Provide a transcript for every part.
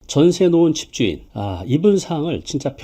전세 놓은 집주인, 이분 사항을 진짜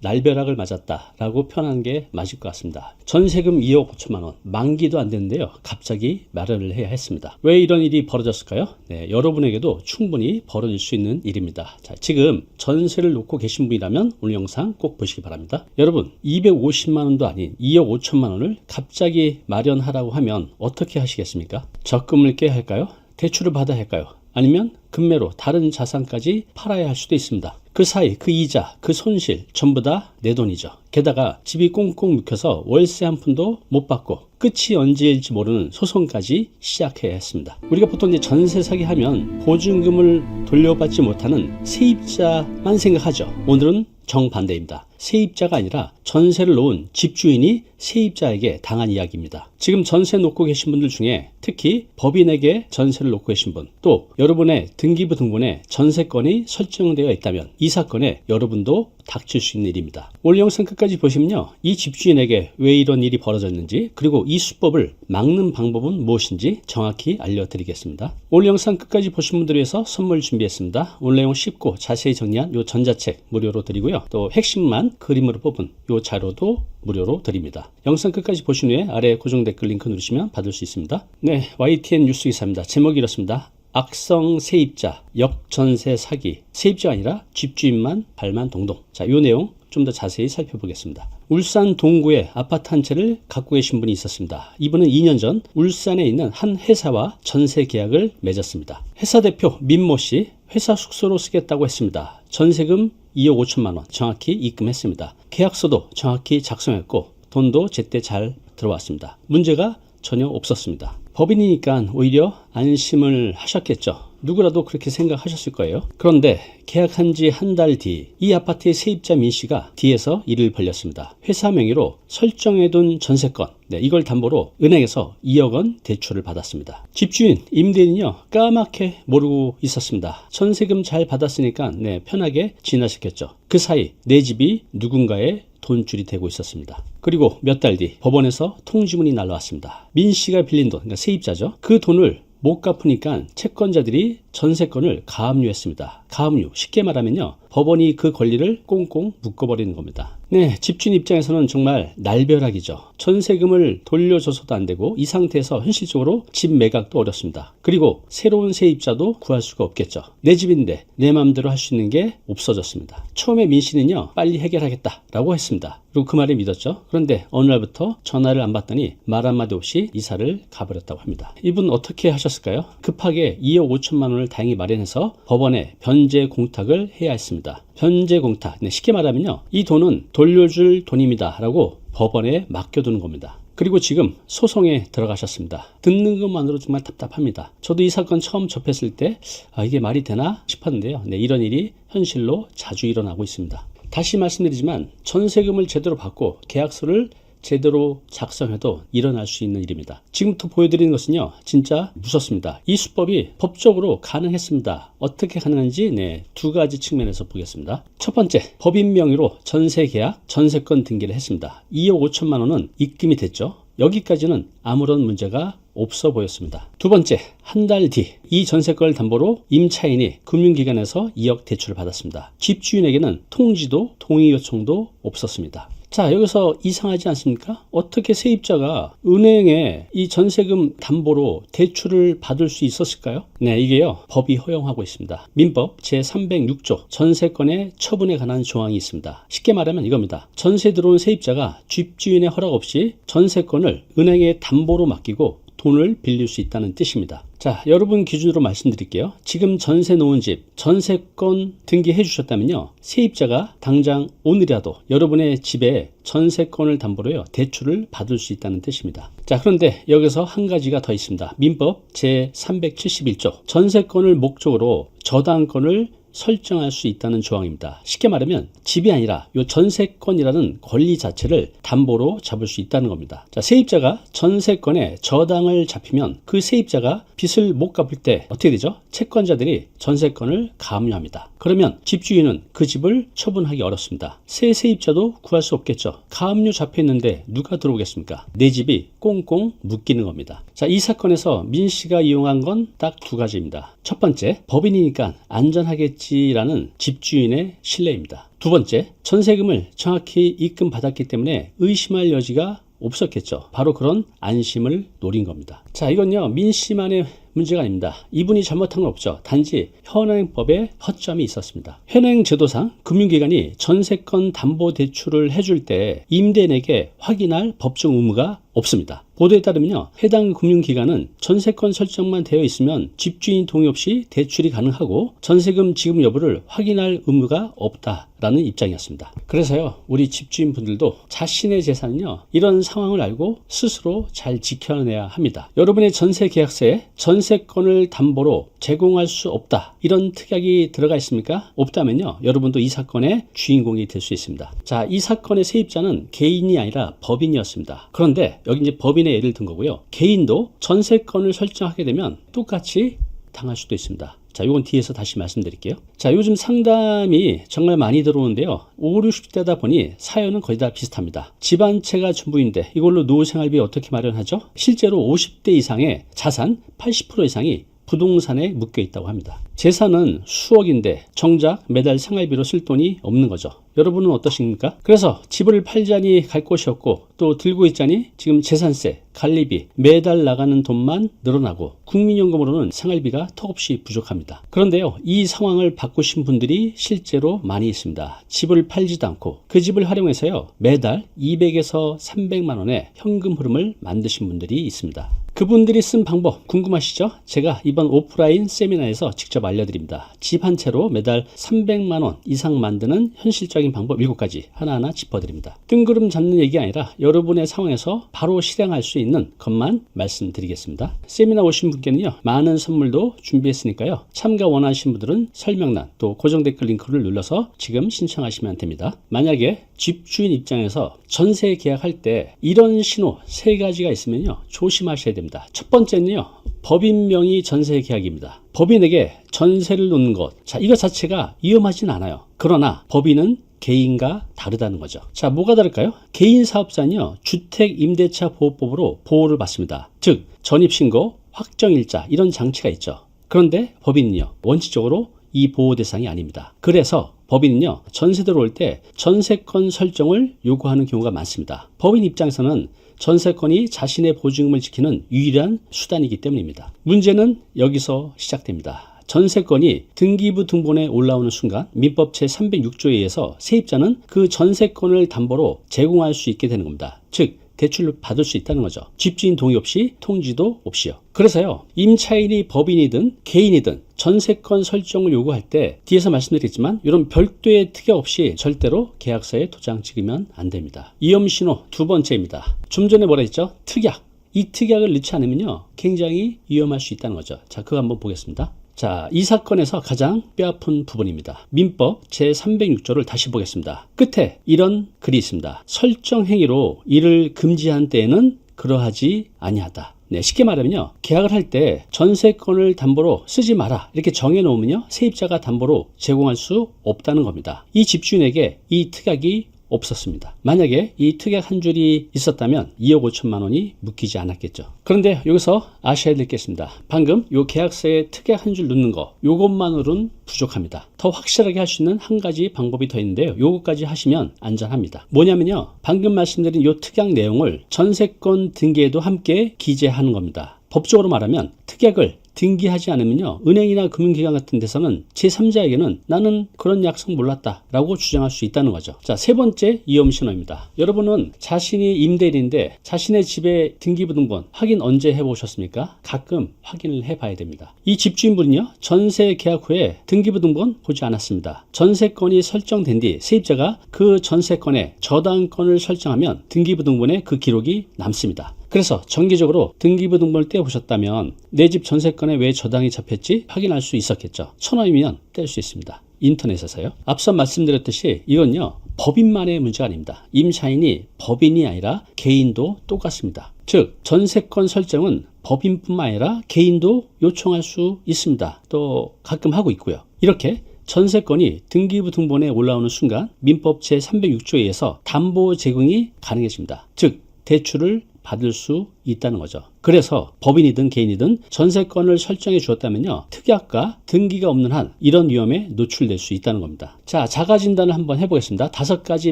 날벼락을 맞았다라고 표현하는 게 맞을 것 같습니다. 전세금 2억 5천만 원, 만기도 안 됐는데요. 갑자기 마련을 해야 했습니다. 왜 이런 일이 벌어졌을까요? 네, 여러분에게도 충분히 벌어질 수 있는 일입니다. 자, 지금 전세를 놓고 계신 분이라면 오늘 영상 꼭 보시기 바랍니다. 여러분, 250만 원도 아닌 2억 5천만 원을 갑자기 마련하라고 하면 어떻게 하시겠습니까? 적금을 깨야 할까요? 대출을 받아야 할까요? 아니면 금매로 다른 자산까지 팔아야 할 수도 있습니다. 그 사이 그 이자, 그 손실 전부 다 내 돈이죠. 게다가 집이 꽁꽁 묶여서 월세 한 푼도 못 받고 끝이 언제일지 모르는 소송까지 시작해야 했습니다. 우리가 보통 이제 전세 사기 하면 보증금을 돌려받지 못하는 세입자만 생각하죠. 오늘은 정반대입니다. 세입자가 아니라 전세를 놓은 집주인이 세입자에게 당한 이야기입니다. 지금 전세 놓고 계신 분들 중에 특히 법인에게 전세를 놓고 계신 분, 또 여러분의 등기부 등본에 전세권이 설정되어 있다면 이 사건에 여러분도 닥칠 수 있는 일입니다. 오늘 영상 끝까지 보시면요, 이 집주인에게 왜 이런 일이 벌어졌는지, 그리고 이 수법을 막는 방법은 무엇인지 정확히 알려드리겠습니다. 오늘 영상 끝까지 보신 분들을 위해서 선물 준비했습니다. 오늘 내용 쉽고 자세히 정리한 이 전자책 무료로 드리고요, 또 핵심만 그림으로 뽑은 이 자료도 무료로 드립니다. 영상 끝까지 보신 후에 아래 고정 댓글 링크 누르시면 받을 수 있습니다. 네, YTN 뉴스 기사입니다. 제목이 이렇습니다. 악성 세입자 역전세 사기, 세입자가 아니라 집주인만 발만 동동. 자, 이 내용 좀 더 자세히 살펴보겠습니다. 울산 동구에 아파트 한 채를 갖고 계신 분이 있었습니다. 이분은 2년 전 울산에 있는 한 회사와 전세 계약을 맺었습니다. 회사 대표 민모 씨, 회사 숙소로 쓰겠다고 했습니다. 전세금 2억 5천만 원 정확히 입금했습니다. 계약서도 정확히 작성했고 돈도 제때 잘 들어왔습니다. 문제가 전혀 없었습니다. 법인이니까 오히려 안심을 하셨겠죠. 누구라도 그렇게 생각하셨을 거예요. 그런데 계약한 지 한 달 뒤 이 아파트의 세입자 민 씨가 뒤에서 일을 벌렸습니다. 회사 명의로 설정해둔 전세권, 이걸 담보로 은행에서 2억 원 대출을 받았습니다. 집주인, 임대인은요 까맣게 모르고 있었습니다. 전세금 잘 받았으니까 편하게 지나셨겠죠. 그 사이 내 집이 누군가의 돈줄이 되고 있었습니다. 그리고 몇 달 뒤 법원에서 통지문이 날라왔습니다. 민 씨가 빌린 돈, 그러니까 세입자죠. 그 돈을 못 갚으니까 채권자들이 전세권을 가압류했습니다. 가압류, 쉽게 말하면요, 법원이 그 권리를 꽁꽁 묶어버리는 겁니다. 네, 집주인 입장에서는 정말 날벼락이죠. 전세금을 돌려줘서도 안 되고 이 상태에서 현실적으로 집 매각도 어렵습니다. 그리고 새로운 세입자도 구할 수가 없겠죠. 내 집인데 내 마음대로 할 수 있는 게 없어졌습니다. 처음에 민 씨는요, 빨리 해결하겠다라고 했습니다. 그리고 그 말을 믿었죠. 그런데 어느 날부터 전화를 안 받더니 말 한마디 없이 이사를 가버렸다고 합니다. 이분 어떻게 하셨을까요? 급하게 2억 5천만 원을 다행히 마련해서 법원에 변제 공탁을 해야 했습니다. 변제 공탁, 쉽게 말하면요, 이 돈은 돌려줄 돈입니다 라고 법원에 맡겨두는 겁니다. 그리고 지금 소송에 들어가셨습니다. 듣는 것만으로 정말 답답합니다. 저도 이 사건 처음 접했을 때 이게 말이 되나 싶었는데요. 이런 일이 현실로 자주 일어나고 있습니다. 다시 말씀드리지만 전세금을 제대로 받고 계약서를 제대로 작성해도 일어날 수 있는 일입니다. 지금부터 보여드리는 것은요, 진짜 무섭습니다. 이 수법이 법적으로 가능했습니다. 어떻게 가능한지 두 가지 측면에서 보겠습니다. 첫 번째, 법인 명의로 전세 계약, 전세권 등기를 했습니다. 2억 5천만 원은 입금이 됐죠. 여기까지는 아무런 문제가 없어 보였습니다. 두 번째, 한 달 뒤 이 전세권을 담보로 임차인이 금융기관에서 2억 대출을 받았습니다. 집주인에게는 통지도 동의 요청도 없었습니다. 자, 여기서 이상하지 않습니까? 어떻게 세입자가 은행에 이 전세금 담보로 대출을 받을 수 있었을까요? 이게요, 법이 허용하고 있습니다. 민법 제306조 전세권의 처분에 관한 조항이 있습니다. 쉽게 말하면 이겁니다. 전세 들어온 세입자가 집주인의 허락 없이 전세권을 은행에 담보로 맡기고 돈을 빌릴 수 있다는 뜻입니다. 자, 여러분 기준으로 말씀드릴게요. 지금 전세 놓은 집, 전세권 등기해 주셨다면요, 세입자가 당장 오늘이라도 여러분의 집에 전세권을 담보로요, 대출을 받을 수 있다는 뜻입니다. 자, 그런데 여기서 한 가지가 더 있습니다. 민법 제371조 전세권을 목적으로 저당권을 설정할 수 있다는 조항입니다. 쉽게 말하면 집이 아니라 이 전세권이라는 권리 자체를 담보로 잡을 수 있다는 겁니다. 자, 세입자가 전세권에 저당을 잡히면 그 세입자가 빚을 못 갚을 때 어떻게 되죠? 채권자들이 전세권을 가압류합니다. 그러면 집주인은 그 집을 처분하기 어렵습니다. 새 세입자도 구할 수 없겠죠. 가압류 잡혀 있는데 누가 들어오겠습니까? 내 집이 꽁꽁 묶이는 겁니다. 자, 이 사건에서 민 씨가 이용한 건 딱 두 가지입니다. 첫 번째, 법인이니까 안전하게 받겠지라는 집주인의 신뢰입니다. 두 번째, 전세금을 정확히 입금받았기 때문에 의심할 여지가 없었겠죠. 바로 그런 안심을 노린 겁니다. 자, 이건요, 민씨만의 문제가 아닙니다. 이분이 잘못한 건 없죠. 단지 현행법에 허점이 있었습니다. 현행제도상 금융기관이 전세권 담보대출을 해줄 때 임대인에게 확인할 법적 의무가 없습니다. 보도에 따르면요, 해당 금융기관은 전세권 설정만 되어 있으면 집주인 동의 없이 대출이 가능하고 전세금 지급 여부를 확인할 의무가 없다라는 입장이었습니다. 그래서요, 우리 집주인분들도 자신의 재산은요, 이런 상황을 알고 스스로 잘 지켜내야 합니다. 여러분의 전세 계약서에 전세권을 담보로 제공할 수 없다, 이런 특약이 들어가 있습니까? 없다면요, 여러분도 이 사건의 주인공이 될 수 있습니다. 자, 이 사건의 세입자는 개인이 아니라 법인이었습니다. 그런데 여기 이제 법인의 예를 든 거고요. 개인도 전세권을 설정하게 되면 똑같이 당할 수도 있습니다. 자, 이건 뒤에서 다시 말씀드릴게요. 자, 요즘 상담이 정말 많이 들어오는데요. 5, 60대다 보니 사연은 거의 다 비슷합니다. 집 한 채가 전부인데 이걸로 노후 생활비 어떻게 마련하죠? 실제로 50대 이상의 자산 80% 이상이 부동산에 묶여 있다고 합니다. 재산은 수억인데 정작 매달 생활비로 쓸 돈이 없는 거죠. 여러분은 어떠십니까? 그래서 집을 팔자니 갈 곳이 없고 또 들고 있자니 지금 재산세, 관리비, 매달 나가는 돈만 늘어나고 국민연금으로는 생활비가 턱없이 부족합니다. 그런데요, 이 상황을 바꾸신 분들이 실제로 많이 있습니다. 집을 팔지도 않고 그 집을 활용해서요, 매달 200에서 300만 원의 현금 흐름을 만드신 분들이 있습니다. 그분들이 쓴 방법 궁금하시죠? 제가 이번 오프라인 세미나에서 직접 알려드립니다. 집 한 채로 매달 300만 원 이상 만드는 현실적인 방법 7가지 하나하나 짚어드립니다. 뜬구름 잡는 얘기 아니라 여러분의 상황에서 바로 실행할 수 있는 것만 말씀드리겠습니다. 세미나 오신 분께는요, 많은 선물도 준비했으니까요, 참가 원하시는 분들은 설명란 또 고정 댓글 링크를 눌러서 지금 신청하시면 됩니다. 만약에 집주인 입장에서 전세 계약할 때 이런 신호 3가지가 있으면요, 조심하셔야 됩니다. 첫 번째는요, 법인 명의 전세 계약입니다. 법인에게 전세를 놓는 것, 자, 이것 자체가 위험하진 않아요. 그러나 법인은 개인과 다르다는 거죠. 자, 뭐가 다를까요? 개인 사업자는요, 주택임대차 보호법으로 보호를 받습니다. 즉 전입신고, 확정일자 이런 장치가 있죠. 그런데 법인은요, 원칙적으로 이 보호 대상이 아닙니다. 그래서 법인은요, 전세 들어올 때 전세권 설정을 요구하는 경우가 많습니다. 법인 입장에서는 전세권이 자신의 보증금을 지키는 유일한 수단이기 때문입니다. 문제는 여기서 시작됩니다. 전세권이 등기부 등본에 올라오는 순간 민법 제306조에 의해서 세입자는 그 전세권을 담보로 제공할 수 있게 되는 겁니다. 즉 대출을 받을 수 있다는 거죠. 집주인 동의 없이, 통지도 없이요. 그래서요, 임차인이 법인이든 개인이든 전세권 설정을 요구할 때 뒤에서 말씀드렸지만 이런 별도의 특약 없이 절대로 계약서에 도장 찍으면 안 됩니다. 위험신호 두 번째입니다. 좀 전에 뭐라 했죠? 특약. 이 특약을 넣지 않으면요, 굉장히 위험할 수 있다는 거죠. 자, 그거 한번 보겠습니다. 자, 이 사건에서 가장 뼈아픈 부분입니다. 민법 제306조를 다시 보겠습니다. 끝에 이런 글이 있습니다. 설정 행위로 이를 금지한 때에는 그러하지 아니하다. 네, 쉽게 말하면요, 계약을 할 때 전세권을 담보로 쓰지 마라 이렇게 정해놓으면요, 세입자가 담보로 제공할 수 없다는 겁니다. 이 집주인에게 이 특약이 없었습니다. 만약에 이 특약 한 줄이 있었다면 2억 5천만 원이 묶이지 않았겠죠. 그런데 여기서 아셔야 될 게 있습니다. 방금 요 계약서에 특약 한 줄 넣는 거, 요것만으로는 부족합니다. 더 확실하게 할 수 있는 한 가지 방법이 더 있는데요, 요것까지 하시면 안전합니다. 뭐냐면요, 방금 말씀드린 요 특약 내용을 전세권 등기에도 함께 기재하는 겁니다. 법적으로 말하면 특약을 등기하지 않으면요, 은행이나 금융기관 같은 데서는 제3자에게는 나는 그런 약속 몰랐다 라고 주장할 수 있다는 거죠. 자, 세 번째 위험신호입니다. 여러분은 자신이 임대인인데 자신의 집의 등기부등본 확인 언제 해보셨습니까? 가끔 확인을 해봐야 됩니다. 이 집주인분은요, 전세 계약 후에 등기부등본 보지 않았습니다. 전세권이 설정된 뒤 세입자가 그 전세권에 저당권을 설정하면 등기부등본에 그 기록이 남습니다. 그래서 정기적으로 등기부등본을 떼어보셨다면 내 집 전세권에 왜 저당이 잡혔지 확인할 수 있었겠죠. 1,000원이면 뗄 수 있습니다. 인터넷에서요. 앞서 말씀드렸듯이 이건요, 법인만의 문제가 아닙니다. 임차인이 법인이 아니라 개인도 똑같습니다. 즉 전세권 설정은 법인뿐만 아니라 개인도 요청할 수 있습니다. 또 가끔 하고 있고요. 이렇게 전세권이 등기부 등본에 올라오는 순간 민법 제306조에 의해서 담보 제공이 가능해집니다. 즉 대출을 받을 수 있다는 거죠. 그래서 법인이든 개인이든 전세권을 설정해 주었다면요, 특약과 등기가 없는 한 이런 위험에 노출될 수 있다는 겁니다. 자, 자가 진단을 한번 해보겠습니다. 5가지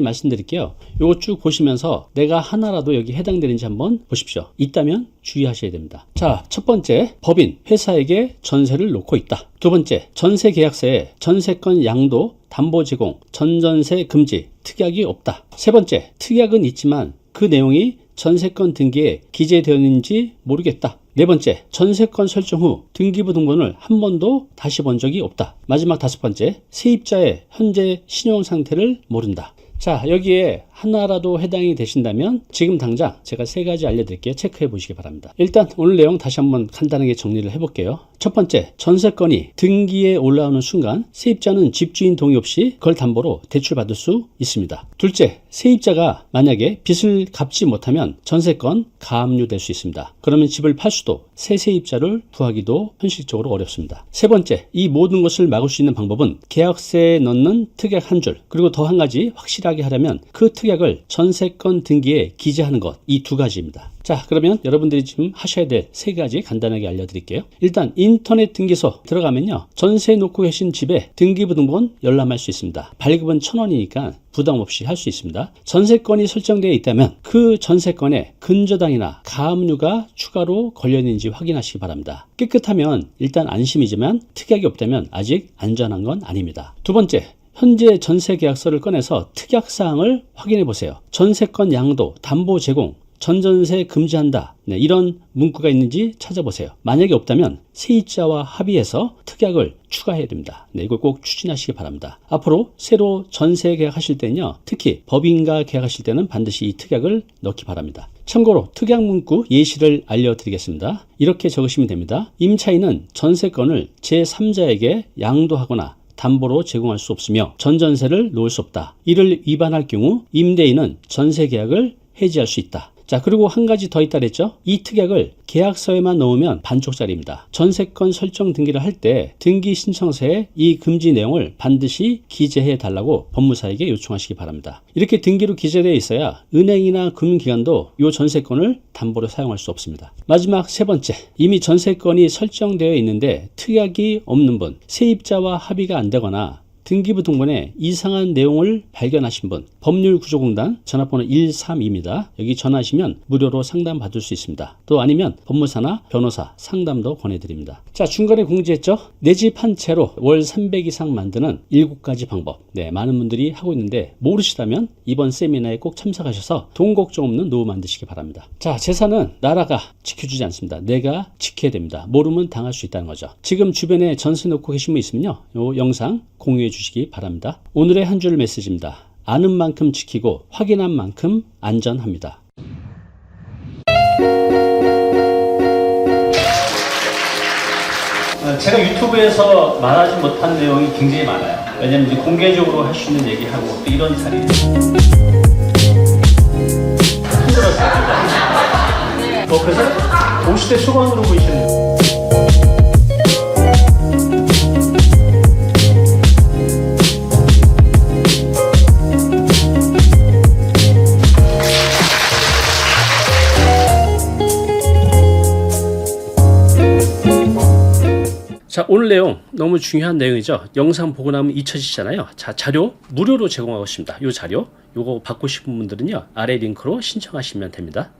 말씀드릴게요. 요거 쭉 보시면서 내가 하나라도 여기 해당되는지 한번 보십시오. 있다면 주의하셔야 됩니다. 자, 첫 번째, 법인, 회사에게 전세를 놓고 있다. 두 번째, 전세 계약서에 전세권 양도, 담보 제공, 전전세 금지, 특약이 없다. 세 번째, 특약은 있지만 그 내용이 전세권 등기에 기재되었는지 모르겠다. 네 번째, 전세권 설정 후 등기부 등본을 한 번도 다시 본 적이 없다. 마지막 5번째, 세입자의 현재 신용 상태를 모른다. 자, 여기에 하나라도 해당이 되신다면 지금 당장 제가 3가지 알려드릴게요. 체크해 보시기 바랍니다. 일단 오늘 내용 다시 한번 간단하게 정리를 해볼게요. 첫 번째, 전세권이 등기에 올라오는 순간 세입자는 집주인 동의 없이 그걸 담보로 대출받을 수 있습니다. 둘째, 세입자가 만약에 빚을 갚지 못하면 전세권 가압류될 수 있습니다. 그러면 집을 팔 수도 새 세입자를 구하기도 현실적으로 어렵습니다. 세 번째, 이 모든 것을 막을 수 있는 방법은 계약서에 넣는 특약 한 줄, 그리고 더 한 가지 확실하게 하려면 그 특약을 전세권 등기에 기재하는 것, 이 2가지입니다. 자, 그러면 여러분들이 지금 하셔야 될 3가지 간단하게 알려드릴게요. 일단 인터넷 등기소 들어가면요, 전세 놓고 계신 집에 등기부 등본 열람할 수 있습니다. 발급은 1,000원이니까 부담 없이 할 수 있습니다. 전세권이 설정되어 있다면 그 전세권에 근저당이나 가압류가 추가로 걸려있는지 확인하시기 바랍니다. 깨끗하면 일단 안심이지만 특약이 없다면 아직 안전한 건 아닙니다. 두 번째, 현재 전세 계약서를 꺼내서 특약사항을 확인해 보세요. 전세권 양도, 담보 제공, 전전세 금지한다, 이런 문구가 있는지 찾아보세요. 만약에 없다면 세입자와 합의해서 특약을 추가해야 됩니다. 이걸 꼭 추진하시기 바랍니다. 앞으로 새로 전세 계약하실 때는요, 특히 법인과 계약하실 때는 반드시 이 특약을 넣기 바랍니다. 참고로 특약 문구 예시를 알려드리겠습니다. 이렇게 적으시면 됩니다. 임차인은 전세권을 제3자에게 양도하거나 담보로 제공할 수 없으며 전전세를 놓을 수 없다. 이를 위반할 경우 임대인은 전세 계약을 해지할 수 있다. 자, 그리고 한 가지 더 있다 그랬죠? 이 특약을 계약서에만 넣으면 반쪽짜리입니다. 전세권 설정 등기를 할 때 등기 신청서에 이 금지 내용을 반드시 기재해 달라고 법무사에게 요청하시기 바랍니다. 이렇게 등기로 기재되어 있어야 은행이나 금융기관도 이 전세권을 담보로 사용할 수 없습니다. 마지막 3번째, 이미 전세권이 설정되어 있는데 특약이 없는 분, 세입자와 합의가 안 되거나 등기부 등본에 이상한 내용을 발견하신 분, 법률구조공단 전화번호 132입니다. 여기 전화하시면 무료로 상담 받을 수 있습니다. 또 아니면 법무사나 변호사 상담도 권해드립니다. 자, 중간에 공지했죠? 내 집 한 채로 월 300 이상 만드는 7가지 방법. 많은 분들이 하고 있는데 모르시다면 이번 세미나에 꼭 참석하셔서 돈 걱정 없는 노후 만드시기 바랍니다. 자, 재산은 나라가 지켜주지 않습니다. 내가 지켜야 됩니다. 모르면 당할 수 있다는 거죠. 지금 주변에 전세 놓고 계신 분 있으면요, 이 영상 공유해 주시기 바랍니다. 오늘의 한 줄 메시지입니다. 아는 만큼 지키고 확인한 만큼 안전합니다. 제가 유튜브에서 말하지 못한 내용이 굉장히 많아요. 왜냐면 이제 공개적으로 할 수 있는 얘기하고 또 이런 자리 힘들었어요. 그래서 50대 초반으로 보이시는 자, 오늘 내용 너무 중요한 내용이죠. 영상 보고 나면 잊혀지잖아요. 자, 자료 무료로 제공하고 있습니다. 이 자료, 요거 받고 싶은 분들은요, 아래 링크로 신청하시면 됩니다.